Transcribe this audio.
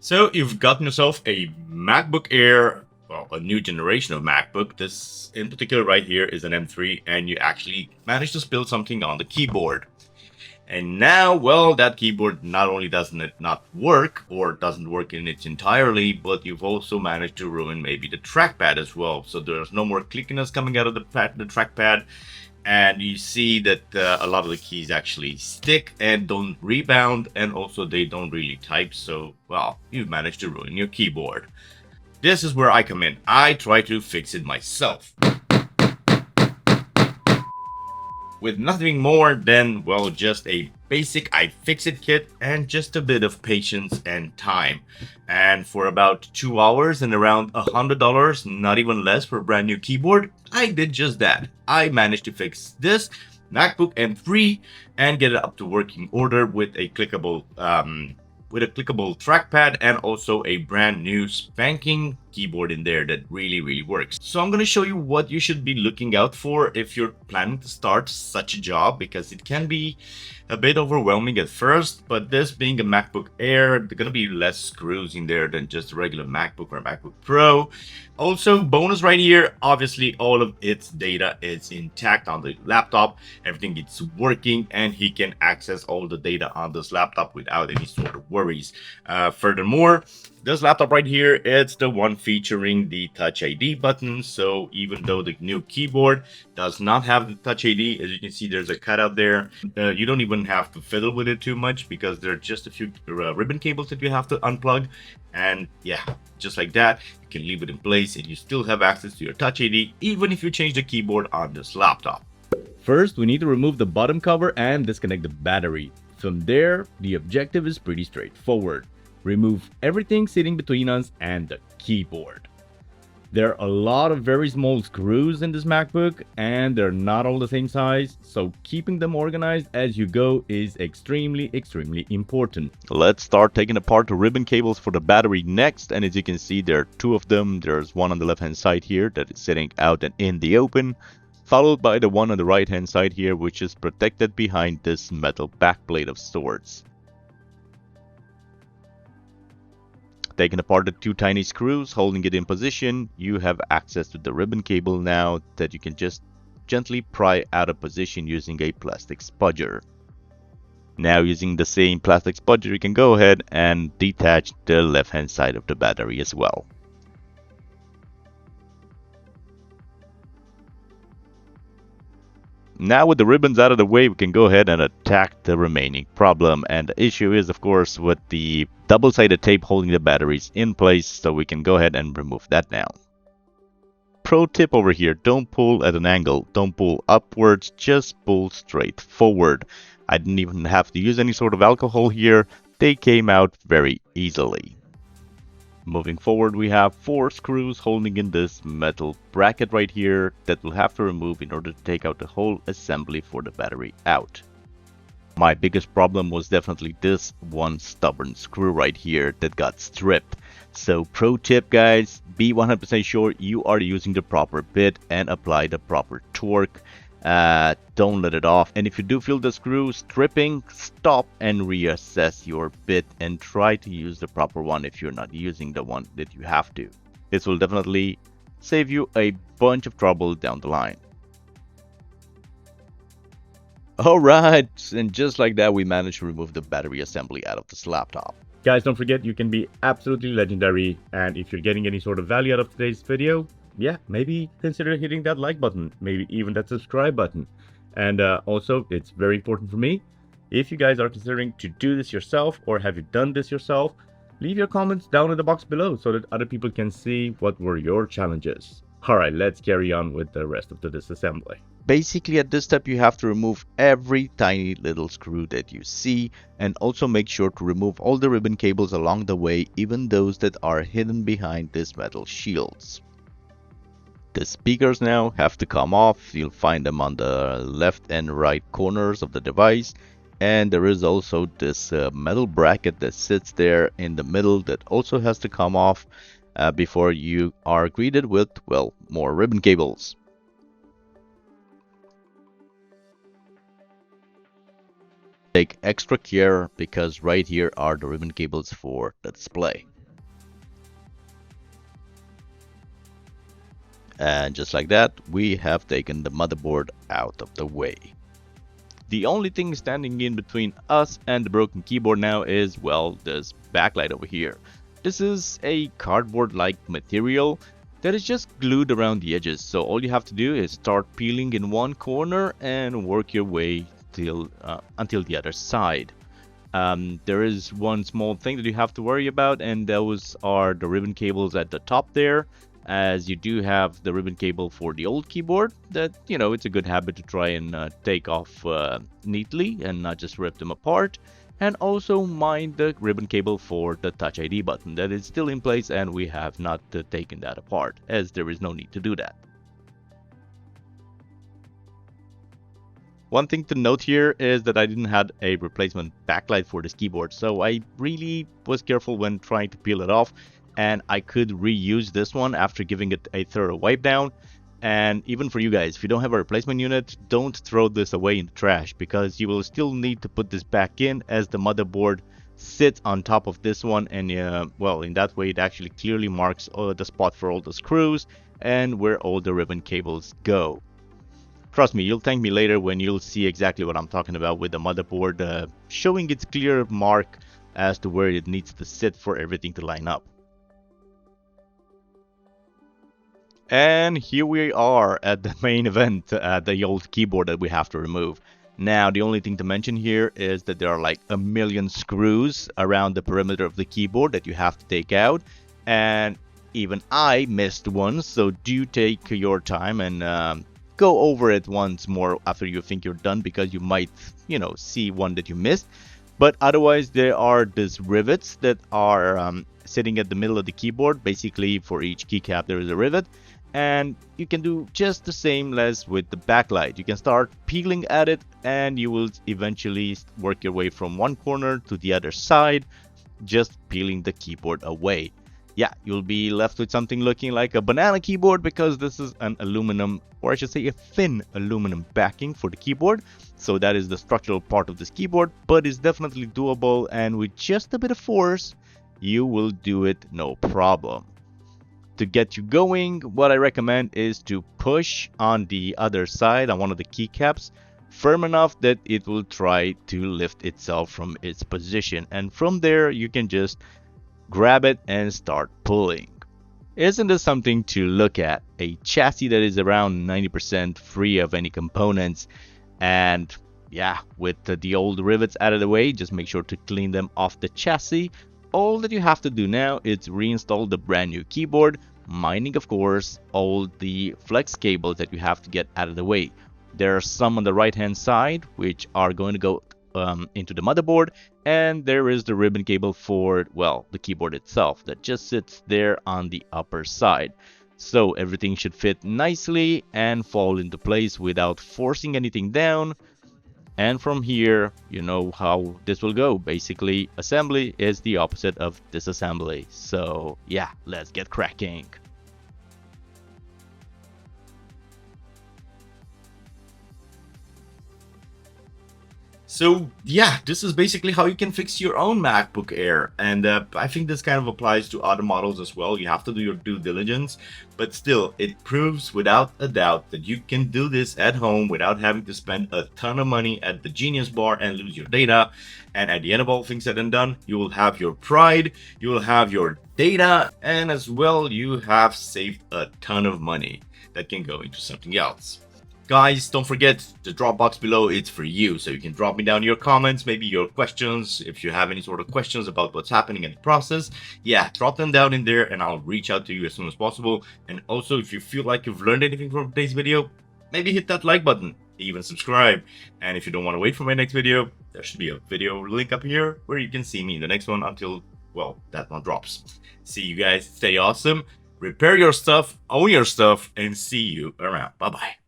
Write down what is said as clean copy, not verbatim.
So you've gotten yourself a MacBook Air, well, a new generation of MacBook. This in particular right here is an M3, and you actually managed to spill something on the keyboard. And now, well, that keyboard not only doesn't it not work, or doesn't work in its entirely, but you've also managed to ruin maybe the trackpad as well. So there's no more clickiness coming out of the trackpad, and you see that a lot of the keys actually stick and don't rebound, and also they don't really type. So, well, you've managed to ruin your keyboard. This is where I come in. I try to fix it myself, with nothing more than, well, just a basic iFixit kit and just a bit of patience and time. And for about 2 hours and around $100, not even less, for a brand new keyboard, I did just that. I managed to fix this MacBook M3 and get it up to working order with a clickable trackpad, and also a brand new spanking keyboard in there that really works. So I'm going to show you what you should be looking out for if you're planning to start such a job, because it can be a bit overwhelming at first. But this being a MacBook Air, there are going to be less screws in there than just a regular MacBook or MacBook Pro. Also, bonus right here, obviously all of its data is intact on the laptop. Everything is working, and he can access all the data on this laptop without any sort of worries. Furthermore, this laptop right here, it's the one featuring the Touch ID button. So even though the new keyboard does not have the Touch ID, as you can see, there's a cutout there. You don't even have to fiddle with it too much, because there are just a few ribbon cables that you have to unplug. And yeah, just like that, you can leave it in place and you still have access to your Touch ID, even if you change the keyboard on this laptop. First, we need to remove the bottom cover and disconnect the battery. From there, the objective is pretty straightforward. Remove everything sitting between us and the keyboard. There are a lot of very small screws in this MacBook, and they're not all the same size, so keeping them organized as you go is extremely important. Let's start taking apart the ribbon cables for the battery next, and as you can see, there are two of them. There's one on the left hand side here that is sitting out and in the open, followed by the one on the right hand side here, which is protected behind this metal backplate of sorts. Taking apart the two tiny screws holding it in position, you have access to the ribbon cable now that you can just gently pry out of position using a plastic spudger. Now, using the same plastic spudger, you can go ahead and detach the left hand side of the battery as well. Now, with the ribbons out of the way, we can go ahead and attack the remaining problem. And the issue is, of course, with the double-sided tape holding the batteries in place, so we can go ahead and remove that now. Pro tip over here, don't pull at an angle, don't pull upwards, just pull straight forward. I didn't even have to use any sort of alcohol here, they came out very easily. Moving forward, we have 4 screws holding in this metal bracket right here that we'll have to remove in order to take out the whole assembly for the battery out. My biggest problem was definitely this one stubborn screw right here that got stripped. So pro tip guys, be 100% sure you are using the proper bit and apply the proper torque. Don't let it off, and if you do feel the screw stripping, stop and reassess your bit and try to use the proper one if you're not using the one that you have to. This will definitely save you a bunch of trouble down the line. Alright, and just like that we managed to remove the battery assembly out of this laptop. Guys, don't forget, you can be absolutely legendary, and if you're getting any sort of value out of today's video, yeah, maybe consider hitting that like button, maybe even that subscribe button. And also, it's very important for me, if you guys are considering to do this yourself, or have you done this yourself, leave your comments down in the box below so that other people can see what were your challenges. Alright, let's carry on with the rest of the disassembly. Basically, at this step you have to remove every tiny little screw that you see, and also make sure to remove all the ribbon cables along the way, even those that are hidden behind these metal shields. The speakers now have to come off. You'll find them on the left and right corners of the device. And there is also this metal bracket that sits there in the middle that also has to come off before you are greeted with, well, more ribbon cables. Take extra care because right here are the ribbon cables for the display. And just like that, we have taken the motherboard out of the way. The only thing standing in between us and the broken keyboard now is, well, this backlight over here. This is a cardboard-like material that is just glued around the edges, so all you have to do is start peeling in one corner and work your way until the other side. There is one small thing that you have to worry about, and those are the ribbon cables at the top there, as you do have the ribbon cable for the old keyboard that, you know, it's a good habit to try and take off neatly and not just rip them apart. And also mind the ribbon cable for the Touch ID button that is still in place, and we have not taken that apart, as there is no need to do that. One thing to note here is that I didn't have a replacement backlight for this keyboard, so I really was careful when trying to peel it off, and I could reuse this one after giving it a thorough wipe down. And even for you guys, if you don't have a replacement unit, don't throw this away in the trash, because you will still need to put this back in, as the motherboard sits on top of this one, and well, in that way it actually clearly marks the spot for all the screws and where all the ribbon cables go. Trust me, you'll thank me later when you'll see exactly what I'm talking about with the motherboard showing its clear mark as to where it needs to sit for everything to line up. And here we are at the main event, the old keyboard that we have to remove. Now, the only thing to mention here is that there are like a million screws around the perimeter of the keyboard that you have to take out, and even I missed one, so do take your time and go over it once more after you think you're done, because you might, you know, see one that you missed. But otherwise, there are these rivets that are sitting at the middle of the keyboard. Basically, for each keycap there is a rivet, and you can do just the same as with the backlight. You can start peeling at it, and you will eventually work your way from one corner to the other side, just peeling the keyboard away. Yeah, you'll be left with something looking like a banana keyboard, because this is an aluminum, or I should say a thin aluminum backing for the keyboard. So that is the structural part of this keyboard, but it's definitely doable, and with just a bit of force, you will do it no problem. To get you going, what I recommend is to push on the other side on one of the keycaps firm enough that it will try to lift itself from its position, and from there you can just grab it and start pulling. Isn't this something to look at? A chassis that is around 90% free of any components, and yeah, with the old rivets out of the way, just make sure to clean them off the chassis. All that you have to do now is reinstall the brand new keyboard, minding of course all the flex cables that you have to get out of the way. There are some on the right hand side which are going to go into the motherboard, and there is the ribbon cable for, well, the keyboard itself that just sits there on the upper side. So everything should fit nicely and fall into place without forcing anything down. And from here, you know how this will go. Basically, assembly is the opposite of disassembly. So yeah, let's get cracking. So yeah, this is basically how you can fix your own MacBook Air, and I think this kind of applies to other models as well. You have to do your due diligence, but still, it proves without a doubt that you can do this at home without having to spend a ton of money at the Genius Bar and lose your data. And at the end of all things said and done, you will have your pride, you will have your data, and as well, you have saved a ton of money that can go into something else. Guys, don't forget the drop box below, it's for you, so you can drop me down your comments, maybe your questions. If you have any sort of questions about what's happening in the process, yeah, drop them down in there and I'll reach out to you as soon as possible. And also, if you feel like you've learned anything from today's video, maybe hit that like button, even subscribe. And if you don't want to wait for my next video, there should be a video link up here where you can see me in the next one until, well, that one drops. See you guys, stay awesome, repair your stuff, own your stuff, and see you around. Bye-bye.